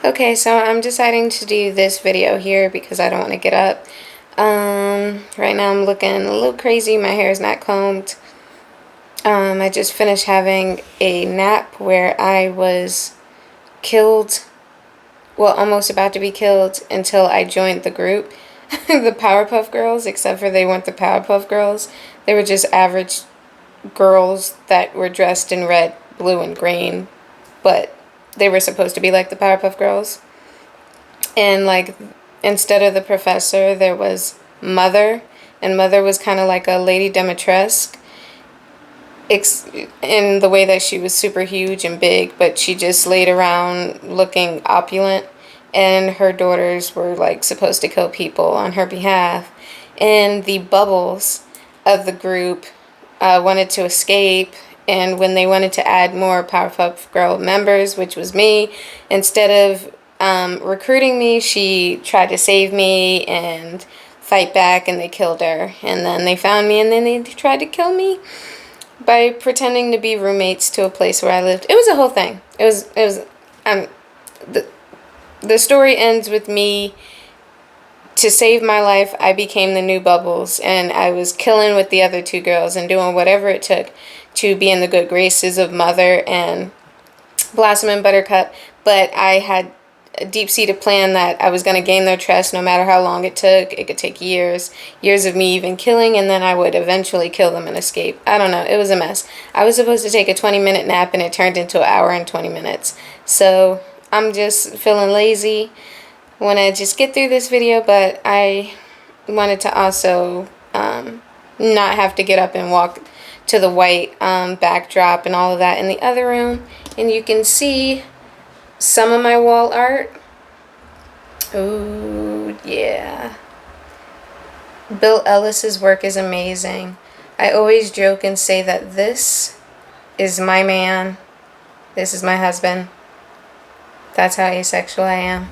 Okay, so I'm deciding to do this video here because I don't want to get up. Right now I'm looking a little crazy. My hair is not combed. I just finished having a nap where I was killed, well, almost about to be killed until I joined the group. The Powerpuff Girls, except for they weren't the Powerpuff Girls. They were just average girls that were dressed in red, blue, and green, but they were supposed to be like the Powerpuff Girls. And like instead of the professor, there was Mother, and Mother was kind of like a Lady Demetresque, in the way that she was super huge and big, but she just laid around looking opulent. And her daughters were like supposed to kill people on her behalf. And the Bubbles of the group wanted to escape. And when they wanted to add more Powerpuff Girl members, which was me, instead of recruiting me, she tried to save me and fight back, and they killed her. And then they found me, and then they tried to kill me by pretending to be roommates to a place where I lived. It was a whole thing. The, the story ends with me. To save my life, I became the new Bubbles, and I was killing with the other two girls and doing whatever it took to be in the good graces of Mother and Blossom and Buttercup. But I had a deep-seated plan that I was going to gain their trust no matter how long it took. It could take years of me even killing, and then I would eventually kill them and escape. I don't know. It was a mess. I was supposed to take a 20-minute nap, and it turned into an hour and 20 minutes. So I'm just feeling lazy. Want to just get through this video, but I wanted to also not have to get up and walk to the white backdrop and all of that in the other room. And you can see some of my wall art. Oh yeah, Bill Ellis's work is amazing. I always joke and say that this is my man, this is my husband. That's how asexual I am.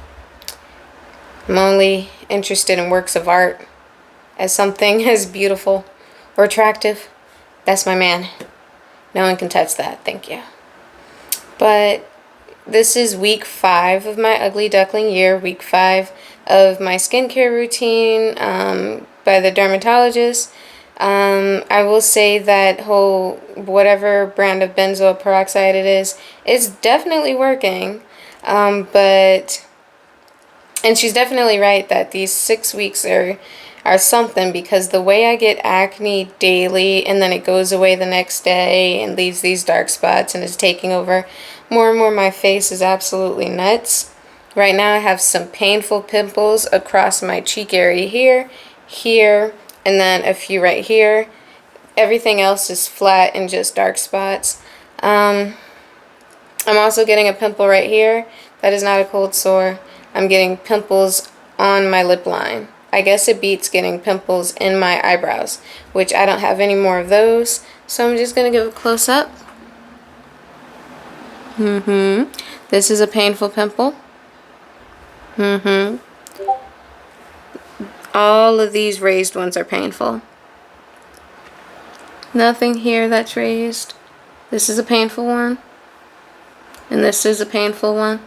I'm only interested in works of art as something as beautiful or attractive. That's my man. No one can touch that. Thank you. But this is week 5 of my ugly duckling year. Week 5 of my skincare routine by the dermatologist. I will say that whole whatever brand of benzoyl peroxide it is, it's definitely working. And she's definitely right that these 6 weeks are something, because the way I get acne daily and then it goes away the next day and leaves these dark spots and is taking over more and more my face is absolutely nuts. Right now I have some painful pimples across my cheek area here, and then a few right here. Everything else is flat and just dark spots. I'm also getting a pimple right here. That is not a cold sore. I'm getting pimples on my lip line. I guess it beats getting pimples in my eyebrows, which I don't have any more of those. So I'm just going to give a close up. This is a painful pimple. All of these raised ones are painful. Nothing here that's raised. This is a painful one. And this is a painful one.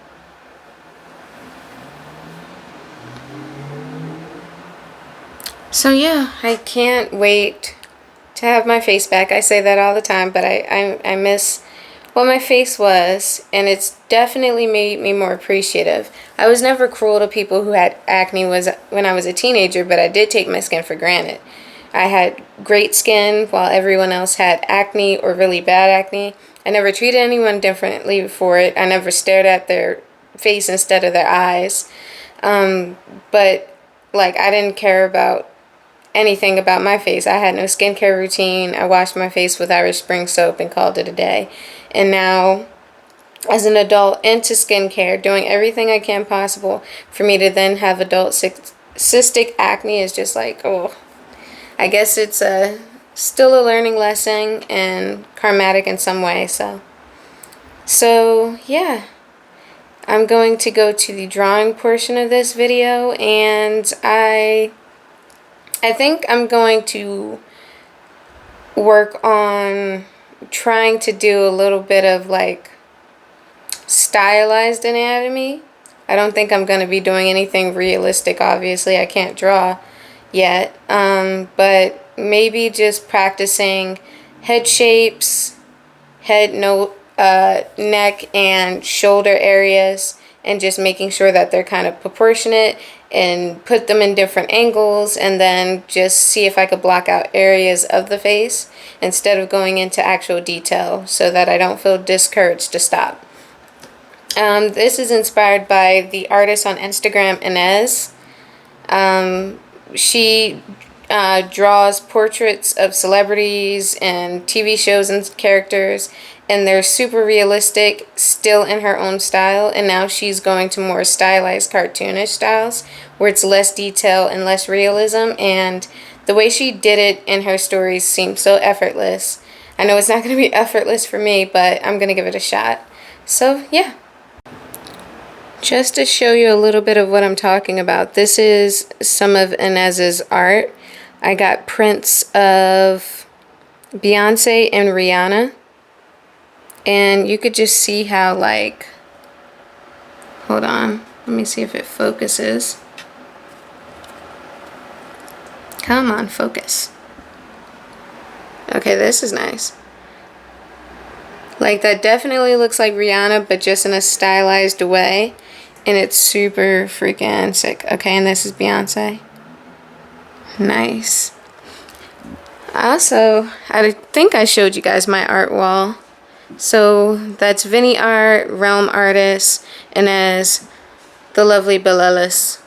So yeah, I can't wait to have my face back. I say that all the time, but I miss what my face was, and it's definitely made me more appreciative. I was never cruel to people who had acne when I was a teenager, but I did take my skin for granted. I had great skin while everyone else had acne or really bad acne. I never treated anyone differently for it. I never stared at their face instead of their eyes. But like, I didn't care about anything about my face. I had no skincare routine. I washed my face with Irish Spring soap and called it a day. And now, as an adult into skincare, doing everything I can possible, for me to then have adult cystic acne is just like, oh, I guess it's still a learning lesson and karmatic in some way. So yeah, I'm going to go to the drawing portion of this video, and I think I'm going to work on trying to do a little bit of like stylized anatomy I don't think I'm going to be doing anything realistic. Obviously, I can't draw yet. But maybe just practicing head shapes, head, no, neck, and shoulder areas, and just making sure that they're kind of proportionate and put them in different angles, and then just see if I could block out areas of the face instead of going into actual detail so that I don't feel discouraged to stop. This is inspired by the artist on Instagram, Inez. She draws portraits of celebrities and TV shows and characters, and they're super realistic, still in her own style. And now she's going to more stylized, cartoonish styles where it's less detail and less realism. And the way she did it in her stories seems so effortless. I know it's not going to be effortless for me, but I'm going to give it a shot. So, yeah. Just to show you a little bit of what I'm talking about, this is some of Inez's art. I got prints of Beyonce and Rihanna. And you could just see how, like, hold on, let me see if it focuses. Come on, focus. Okay, this is nice. Like, that definitely looks like Rihanna, but just in a stylized way. And it's super freaking sick. Okay, and this is Beyonce. Nice. Also, I think I showed you guys my art wall. So that's Vinny Art, Realm Artists, and as the lovely Bellelis.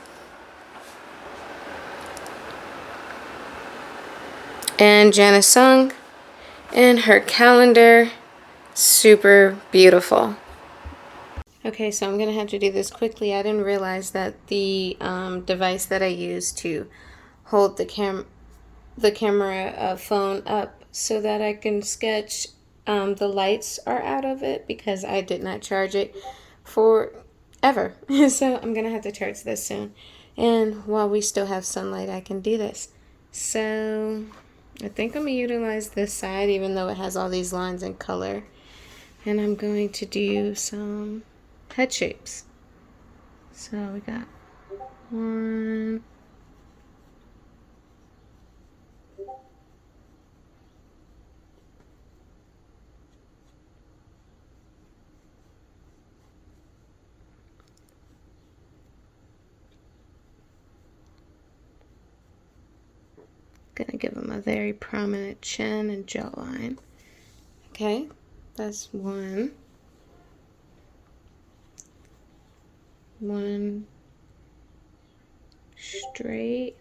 And Janice Sung, and her calendar, super beautiful. Okay, so I'm going to have to do this quickly. I didn't realize that the device that I use to hold the camera phone up so that I can sketch, the lights are out of it because I did not charge it forever. So I'm going to have to charge this soon. And while we still have sunlight, I can do this. So I think I'm going to utilize this side even though it has all these lines in color. And I'm going to do some head shapes. So we got one, gonna give him a very prominent chin and jawline. Okay, that's one. One straight,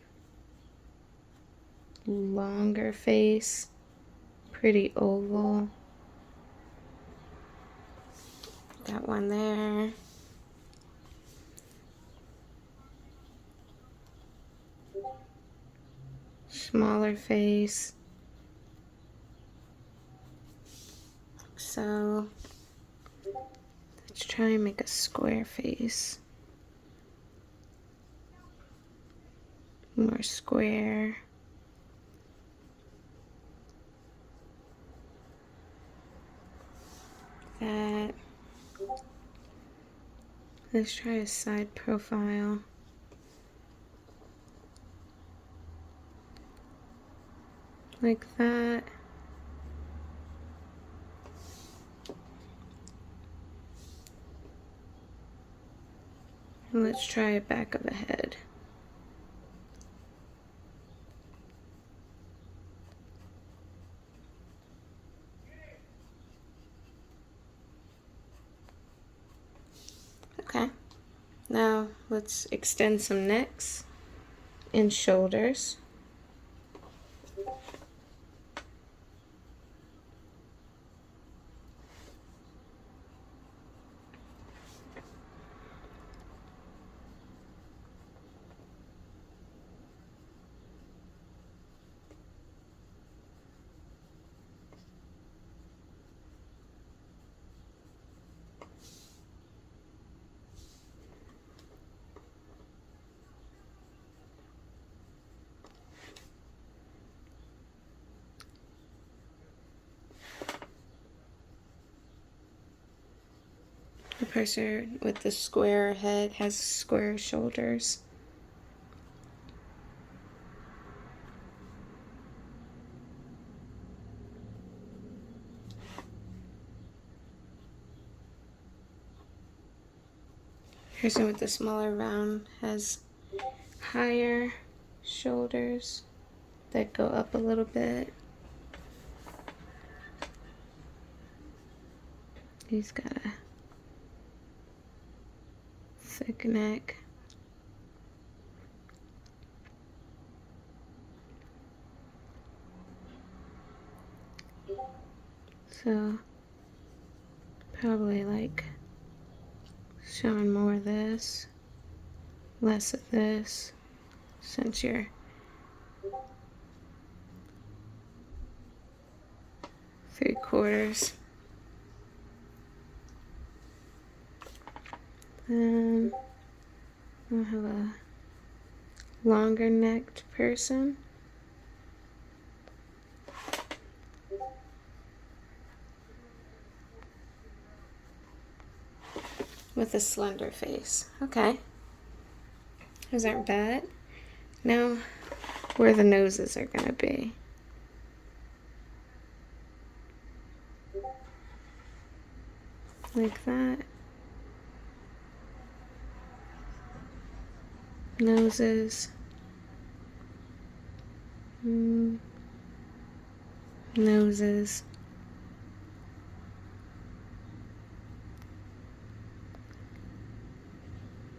longer face, pretty oval. Got one there. Smaller face. So let's try and make a square face. More square. That. Let's try a side profile. Like that. And let's try a back of the head. Okay, now let's extend some necks and shoulders. The person with the square head has square shoulders. The person with the smaller round has higher shoulders that go up a little bit. He's got a thick neck. So probably like showing more of this, less of this, since you're 3/4. Then I'll have a longer necked person. With a slender face. Okay. Those aren't bad. Now, where the noses are gonna be. Like that. Noses. Noses.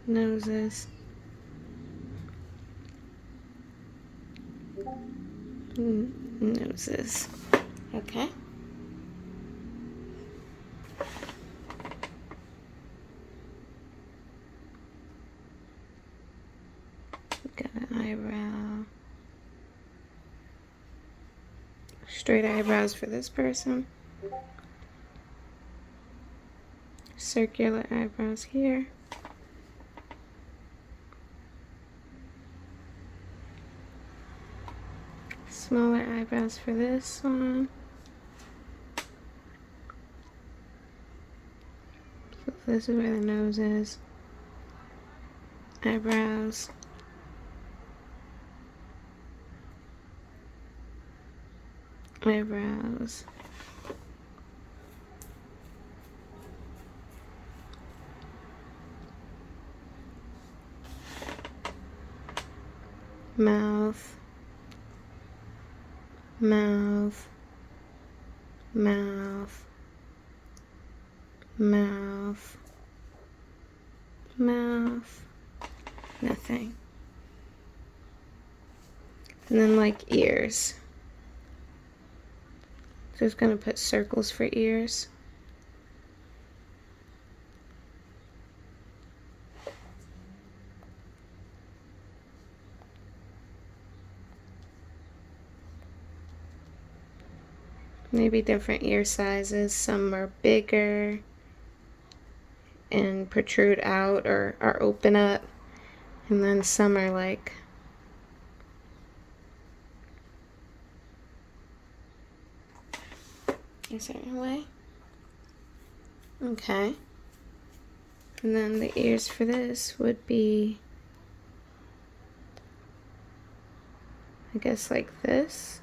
Noses. Noses. Okay. Got an eyebrow. Straight eyebrows for this person. Circular eyebrows here. Smaller eyebrows for this one. So this is where the nose is. Eyebrows. Eyebrows. Mouth. Mouth. Mouth. Mouth. Mouth. Nothing. And then like ears. Just gonna put circles for ears. Maybe different ear sizes. Some are bigger and protrude out or open up. And then some are like a certain way. Okay. And then the ears for this would be, I guess, like this.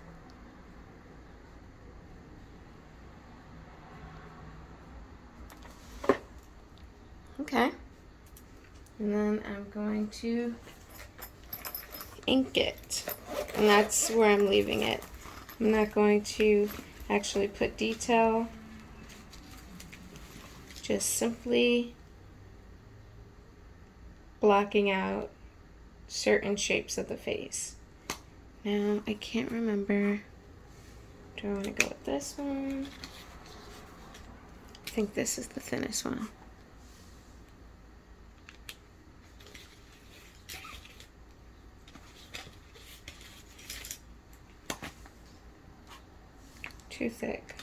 Okay. And then I'm going to ink it. And that's where I'm leaving it. I'm not going to actually put detail. Just simply blocking out certain shapes of the face. Now, I can't remember. Do I want to go with this one? I think this is the thinnest one. Too thick.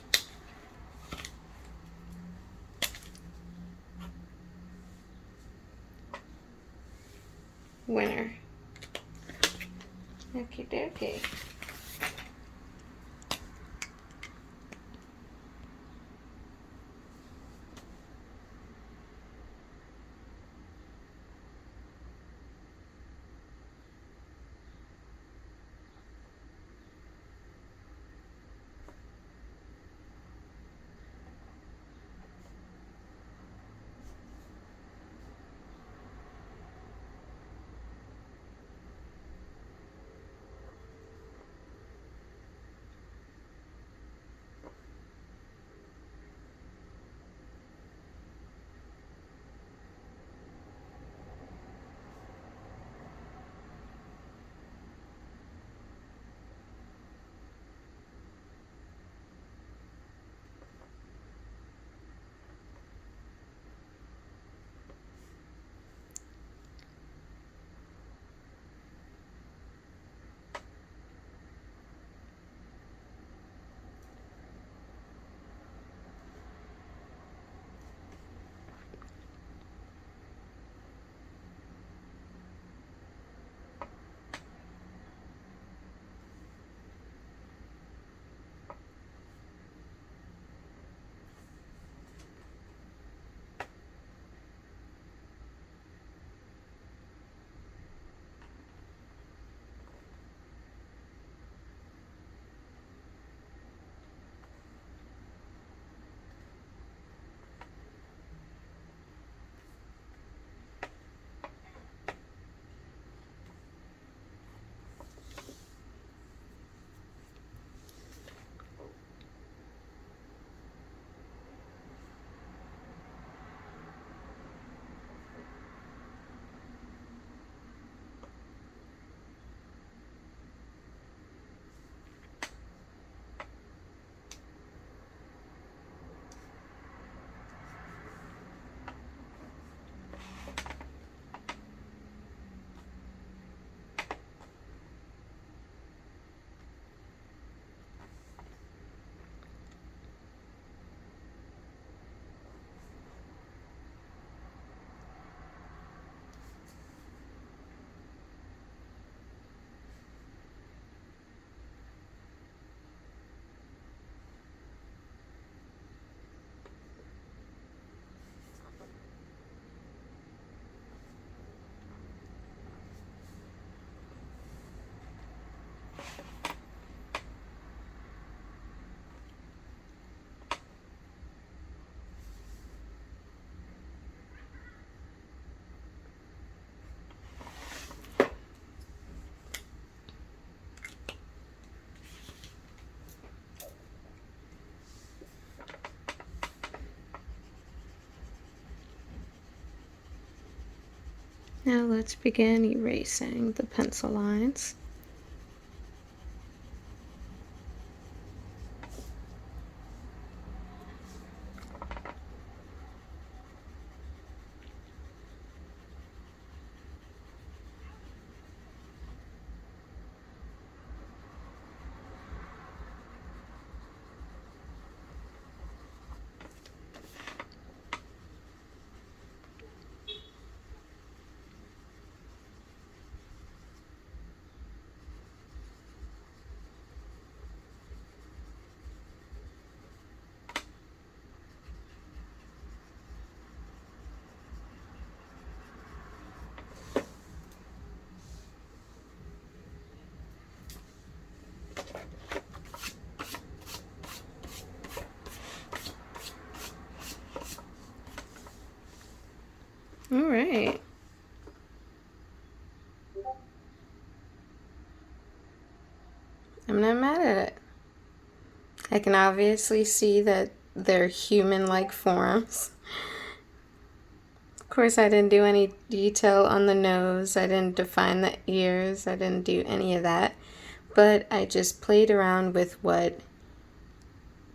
Winner. Okie dokie. Now let's begin erasing the pencil lines. All right. I'm not mad at it. I can obviously see that they're human-like forms. Of course, I didn't do any detail on the nose. I didn't define the ears. I didn't do any of that. But I just played around with what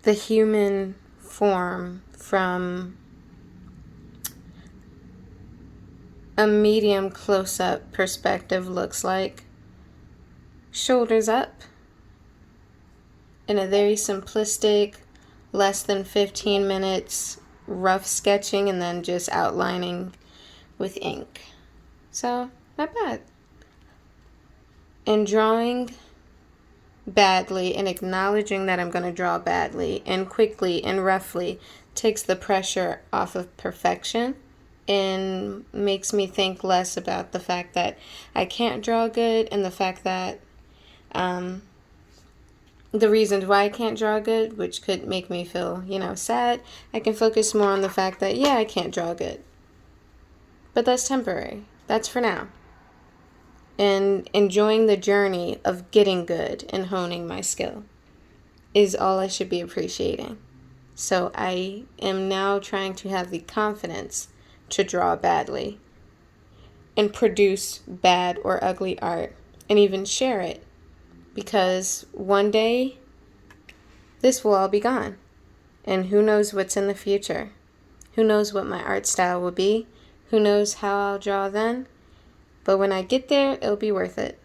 the human form from a medium close-up perspective looks like. Shoulders up in a very simplistic, less than 15 minutes rough sketching and then just outlining with ink. So, not bad. And drawing badly and acknowledging that I'm going to draw badly and quickly and roughly takes the pressure off of perfection and makes me think less about the fact that I can't draw good and the fact that the reasons why I can't draw good, which could make me feel, sad. I can focus more on the fact that, yeah, I can't draw good. But that's temporary. That's for now. And enjoying the journey of getting good and honing my skill is all I should be appreciating. So I am now trying to have the confidence to draw badly and produce bad or ugly art and even share it. Because one day, this will all be gone. And who knows what's in the future? Who knows what my art style will be? Who knows how I'll draw then? But when I get there, it'll be worth it.